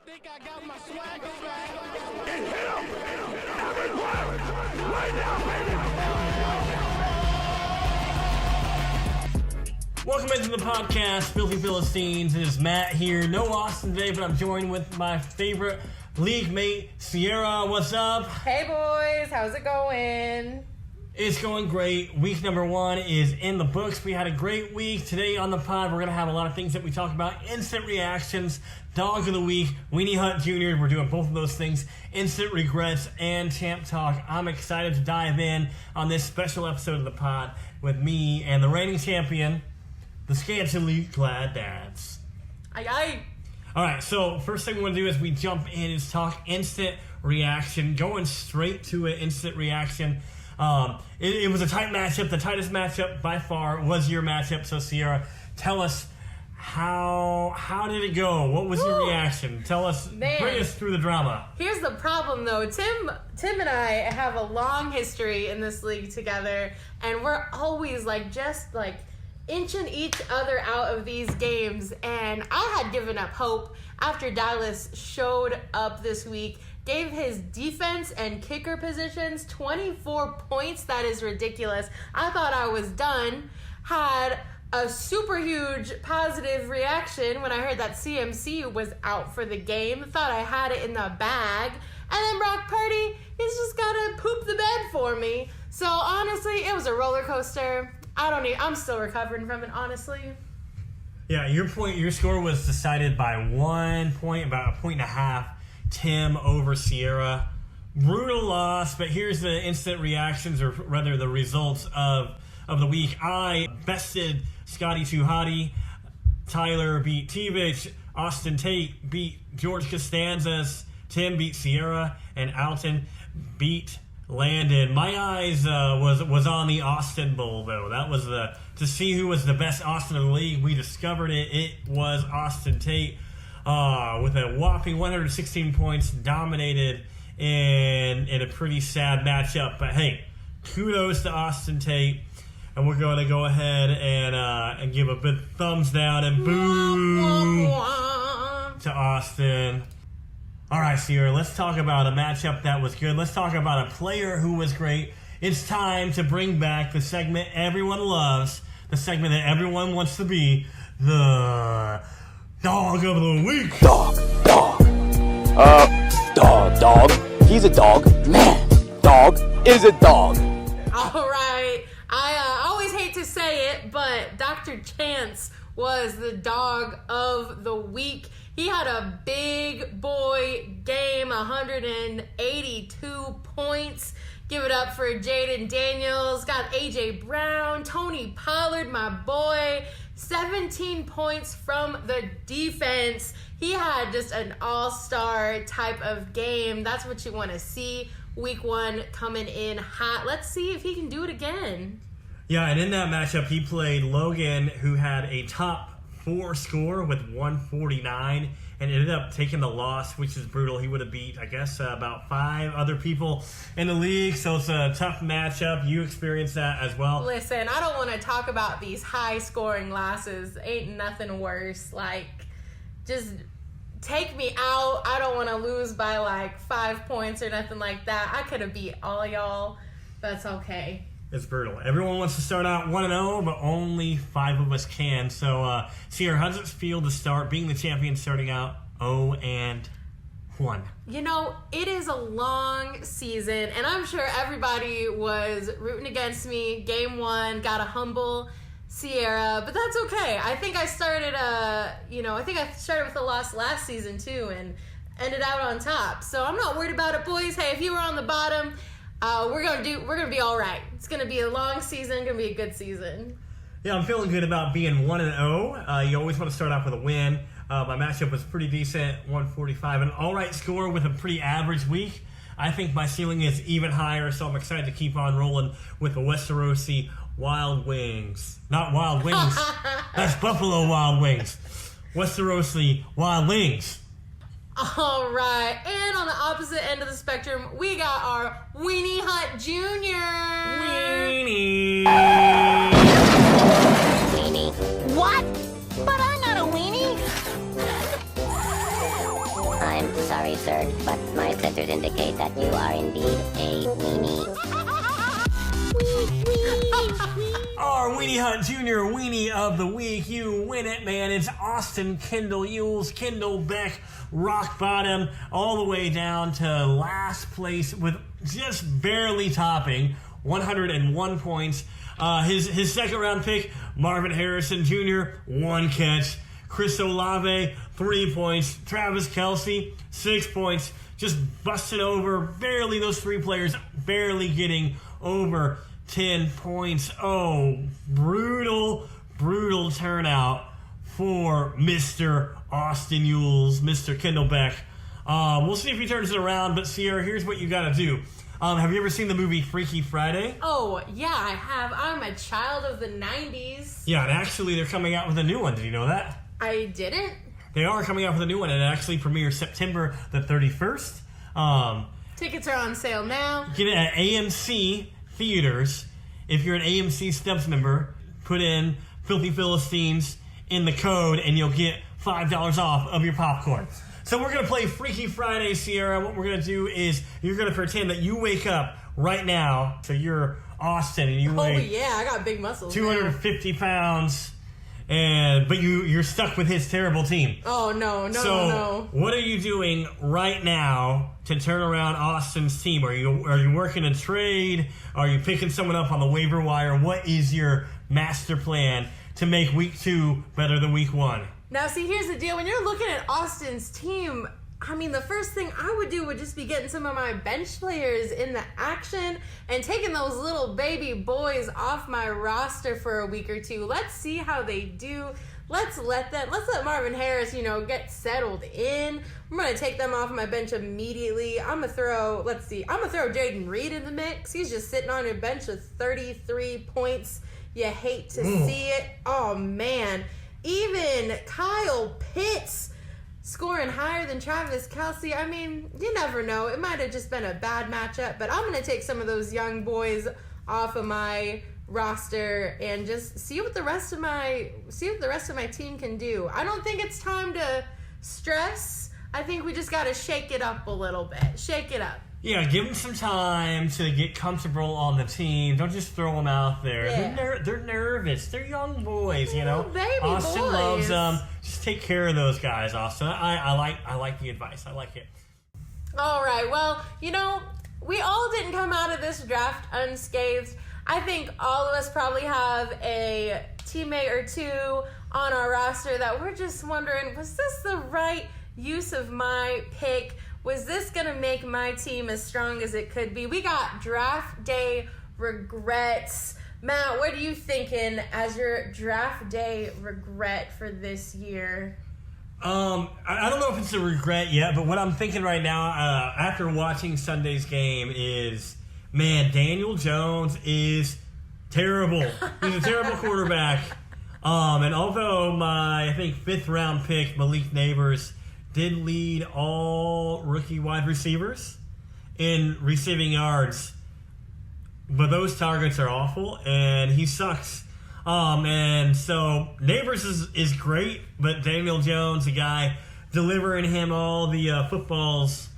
think I got my swagger back. Hit him! Everywhere! Right now, baby! Welcome into the podcast, Filthy Philistines. It is Matt here. No Austin today, but I'm joined with my favorite league mate, Sierra. What's up? Hey boys, how's it going? It's going great. Week number 1 is in the books. We had a great week. Today on the pod, we're going to have a lot of things that we talk about. Instant reactions, Dog of the Week, Weenie Hunt Jr. We're doing both of those things. Instant regrets and champ talk. I'm excited to dive in on this special episode of the pod with me and the reigning champion, the scantily clad dads. Aye aye. All right, so first thing we want to do is we jump in and talk instant reaction. Going straight to it, instant reaction. It was a tight matchup. The tightest matchup by far was your matchup. So Sierra, tell us how did it go? What was your reaction? Tell us, bring us through the drama. Here's the problem though. Tim and I have a long history in this league together, and we're always just inching each other out of these games. And I had given up hope after Dallas showed up this week. Gave his defense and kicker positions 24 points. That is ridiculous. I thought I was done. Had a super huge positive reaction when I heard that CMC was out for the game. Thought I had it in the bag. And then Brock Purdy, he's just gotta poop the bed for me. So honestly, it was a roller coaster. I'm still recovering from it, honestly. Yeah, your score was decided by 1 point, about a point and a half. Tim over Sierra. Brutal loss, but here's the instant reactions, or rather the results of the week. I bested Scotty Too Hottie. Tyler beat Tivich. Austin Tate beat George Costanzas. Tim beat Sierra. And Alton beat Landon. My eyes was on the Austin Bowl, though. That was to see who was the best Austin in the league. We discovered it. It was Austin Tate. With a whopping 116 points, dominated in a pretty sad matchup. But hey, kudos to Austin Tate. And we're going to go ahead and give a big thumbs down and boo to Austin. All right, Sierra, let's talk about a matchup that was good. Let's talk about a player who was great. It's time to bring back the segment everyone loves, the segment that everyone wants to be, the Dog of the Week. Dog. Dog. He's a dog. Man, dog is a dog. All right. I always hate to say it, but Dr. Chance was the Dog of the Week. He had a big boy game, 182 points. Give it up for Jaden Daniels. Got A.J. Brown, Tony Pollard, my boy. 17 points from the defense. He had just an all-star type of game. That's what you want to see. Week 1 coming in hot. Let's see if he can do it again. Yeah, and in that matchup, he played Logan, who had a top 4 score with 149 and ended up taking the loss, which is brutal. He would have beat, I guess, about 5 other people in the league, so it's a tough matchup. You experienced that as well. Listen, I don't want to talk about these high-scoring losses. Ain't nothing worse. Just take me out. I don't want to lose by 5 points or nothing like that. I could have beat all y'all. That's okay. It's brutal. Everyone wants to start out 1-0, but only 5 of us can. So, Sierra, how does it feel to start being the champion starting out 0-1? You know, it is a long season, and I'm sure everybody was rooting against me. Game 1, got to humble Sierra, but that's okay. I think I started with a loss last season too, and ended out on top. So I'm not worried about it, boys. Hey, if you were on the bottom, we're gonna be all right. It's gonna be a long season, gonna be a good season. Yeah, I'm feeling good about being 1-0. You always want to start off with a win. My matchup was pretty decent, 145, an all right score with a pretty average week. I think my ceiling is even higher, so I'm excited to keep on rolling with the Westerosi Wild Wings. Not Wild Wings. That's Buffalo Wild Wings. Westerosi Wild Wings. All right, and on the opposite end of the spectrum, we got our Weenie Hunt Jr. Weenie. What? But I'm not a weenie. I'm sorry, sir, but my sensors indicate that you are indeed a weenie. Our Weenie Hunt Jr. Weenie of the Week. You win it, man. It's Austin Kendall Yules, Kendall Beck, rock bottom, all the way down to last place with just barely topping 101 points. His second round pick, Marvin Harrison Jr., 1 catch. Chris Olave, 3 points. Travis Kelce, 6 points. Just busting over, barely those 3 players, barely getting over 10 points. Oh, brutal turnout for Mr. Austin Yules, Mr. Kendall Beck. We'll see if he turns it around, but Sierra, here's what you gotta do. Have you ever seen the movie Freaky Friday? Oh, yeah, I have. I'm a child of the 90s. Yeah, and actually they're coming out with a new one. Did you know that? I didn't. They are coming out with a new one, and it actually premieres September the 31st. Tickets are on sale now. Get it at AMC Theaters. If you're an AMC Stubs member, put in Filthy Philistines in the code, and you'll get $5 off of your popcorn. So we're going to play Freaky Friday, Sierra. What we're going to do is you're going to pretend that you wake up right now. So you're Austin, and you weigh yeah, I got big muscles 250 pounds. But you're stuck with his terrible team. Oh, no. So what are you doing right now to turn around Austin's team? Are you working a trade? Are you picking someone up on the waiver wire? What is your master plan to make week 2 better than week 1? Now, see, here's the deal. When you're looking at Austin's team, I mean, the first thing I would do would just be getting some of my bench players in the action and taking those little baby boys off my roster for a week or two. Let's see how they do. Let's let Marvin Harris, get settled in. I'm going to take them off my bench immediately. I'm going to throw Jaden Reed in the mix. He's just sitting on your bench with 33 points. You hate to see it. Oh, man. Even Kyle Pitts scoring higher than Travis Kelce. I mean, you never know. It might have just been a bad matchup, but I'm going to take some of those young boys off of my roster and just see what the rest of my team can do. I don't think it's time to stress. I think we just got to shake it up a little bit. Shake it up. Yeah, give them some time to get comfortable on the team. Don't just throw them out there. Yeah. They're nervous. They're young boys, Baby Austin boys. loves them. Just take care of those guys, Austin. I like the advice. I like it. All right. Well, we all didn't come out of this draft unscathed. I think all of us probably have a teammate or two on our roster that we're just wondering, was this the right use of my pick? Was this going to make my team as strong as it could be? We got draft day regrets. Matt, what are you thinking as your draft day regret for this year? I don't know if it's a regret yet, but what I'm thinking right now, after watching Sunday's game is, man, Daniel Jones is terrible. He's a terrible quarterback. And although my, I think, 5th round pick, Malik Neighbors, did lead all rookie wide receivers in receiving yards, but those targets are awful, and he sucks. And so Neighbors is great, but Daniel Jones, the guy delivering him all the footballs,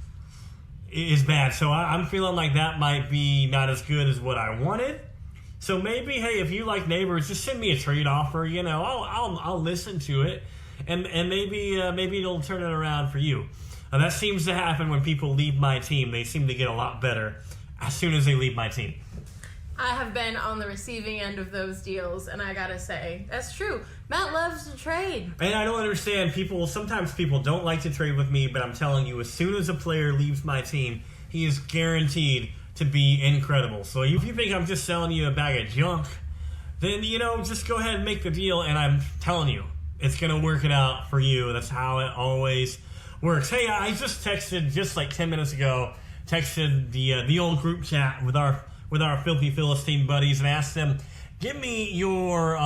is bad. So I'm feeling like that might be not as good as what I wanted. So maybe, hey, if you like Neighbors, just send me a trade offer. I'll listen to it. And maybe it'll turn it around for you. That seems to happen when people leave my team. They seem to get a lot better as soon as they leave my team. I have been on the receiving end of those deals, and I gotta say, that's true. Matt loves to trade. And I don't understand. Sometimes people don't like to trade with me, but I'm telling you, as soon as a player leaves my team, he is guaranteed to be incredible. So if you think I'm just selling you a bag of junk, then, just go ahead and make the deal, and I'm telling you, it's going to work it out for you. That's how it always works. Hey, I just texted, just like 10 minutes ago, the old group chat with our Filthy Philistine buddies and asked them, give me your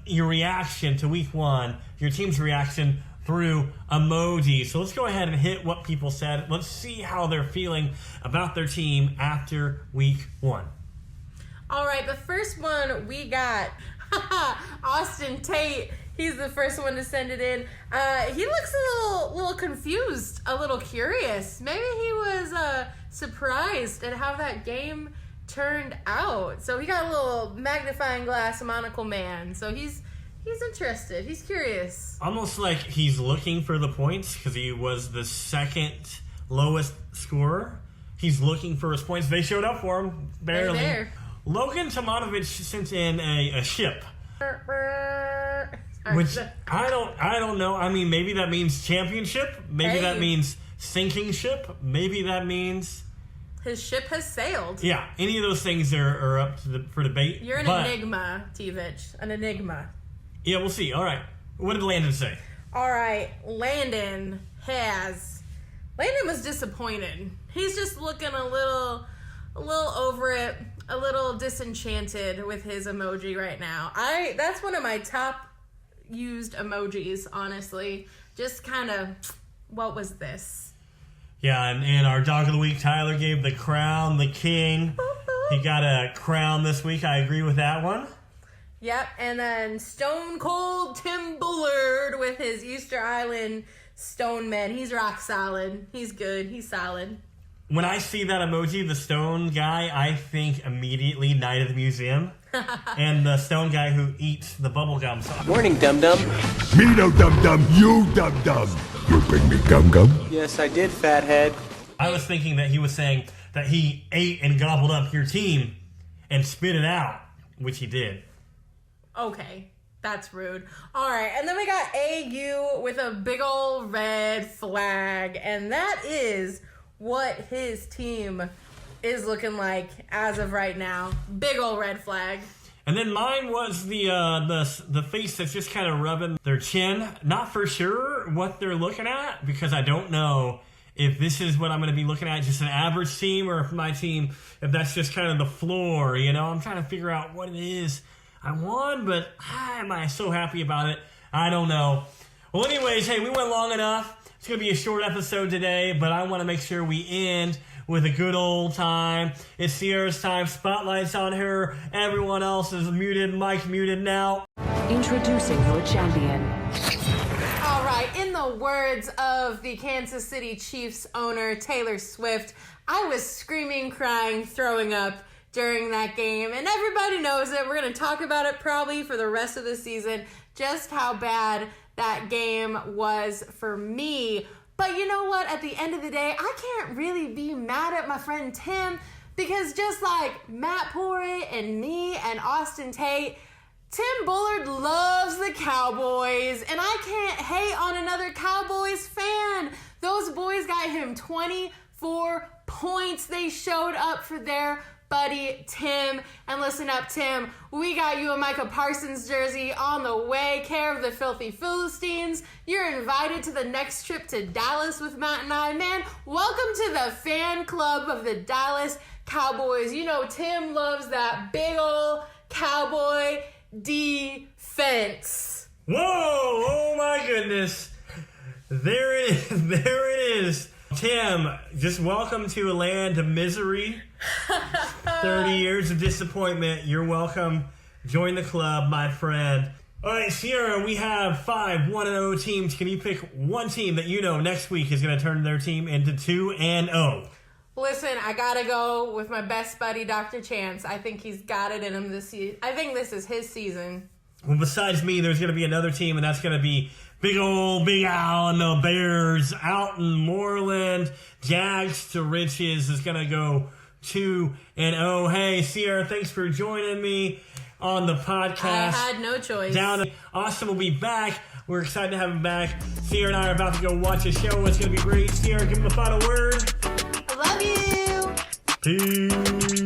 reaction to week 1, your team's reaction through emoji. So let's go ahead and hit what people said. Let's see how they're feeling about their team after week 1. All right, the first one we got, Austin Tate. He's the first one to send it in. He looks a little confused, a little curious. Maybe he was surprised at how that game turned out. So he got a little magnifying glass monocle man. So he's interested. He's curious. Almost like he's looking for the points because he was the second lowest scorer. He's looking for his points. They showed up for him, barely. There. Logan Tomanovich sent in a ship. Which I don't know. I mean, maybe that means championship. Maybe that means sinking ship. Maybe that means his ship has sailed. Yeah, any of those things are up for debate. You're an enigma, Tivich. An enigma. Yeah, we'll see. All right. What did Landon say? All right. Landon was disappointed. He's just looking a little over it, a little disenchanted with his emoji right now. That's one of my top used emojis, honestly. Just kind of, what was this? Yeah, and our dog of the week, Tyler, gave the crown, the king. He got a crown this week. I agree with that one. Yep, and then Stone Cold Tim Bullard with his Easter Island Stone Man. He's rock solid. He's good. He's solid. When I see that emoji, the stone guy, I think immediately Night of the Museum. And the stone guy who eats the bubble gum. Morning, dum-dum. Me no dum-dum, you dum-dum. You bring me gum-gum? Yes, I did, fathead. I was thinking that he was saying that he ate and gobbled up your team and spit it out, which he did. Okay, that's rude. All right, and then we got AU with a big old red flag, and that is what his team is looking like as of right now. Big old red flag. And then mine was the face that's just kind of rubbing their chin. Not for sure what they're looking at, because I don't know if this is what I'm going to be looking at, just an average team, or if my team, if that's just kind of the floor, you know? I'm trying to figure out what it is I won, but am I so happy about it? I don't know. Well, anyways, hey, we went long enough. It's going to be a short episode today, but I want to make sure we end with a good old time. It's Sierra's time. Spotlight's on her. Everyone else is muted. Mike's muted now. Introducing your champion. All right, in the words of the Kansas City Chiefs owner, Taylor Swift, I was screaming, crying, throwing up during that game, and everybody knows it. We're going to talk about it probably for the rest of the season, just how bad that game was for me. But you know what? At the end of the day, I can't really be mad at my friend Tim, because just like Matt Porey and me and Austin Tate, Tim Bullard loves the Cowboys, and I can't hate on another Cowboys fan. Those boys got him 24 points. They showed up for their buddy Tim. And listen up, Tim, we got you a Micah Parsons jersey on the way, care of the Filthy Philistines. You're invited to the next trip to Dallas with Matt and I. Man, welcome to the fan club of the Dallas Cowboys. You know, Tim loves that big old Cowboy defense. Whoa! Oh my goodness. There it is. There it is. Tim, just welcome to a land of misery. 30 years of disappointment. You're welcome. Join the club, my friend. All right, Sierra, we have 5 1-0 teams. Can you pick one team that you know next week is going to turn their team into 2-0? Listen, I gotta go with my best buddy, Dr. Chance. I think he's got it in him this season. I think this is his season. Well, besides me, there's going to be another team, and that's going to be Big Al and the Bears out in Moreland. Jags to Riches is going to go 2-0. Hey, Sierra, thanks for joining me on the podcast. I had no choice. Austin will be back. We're excited to have him back. Sierra and I are about to go watch a show. It's going to be great. Sierra, give him a final word. I love you. Peace.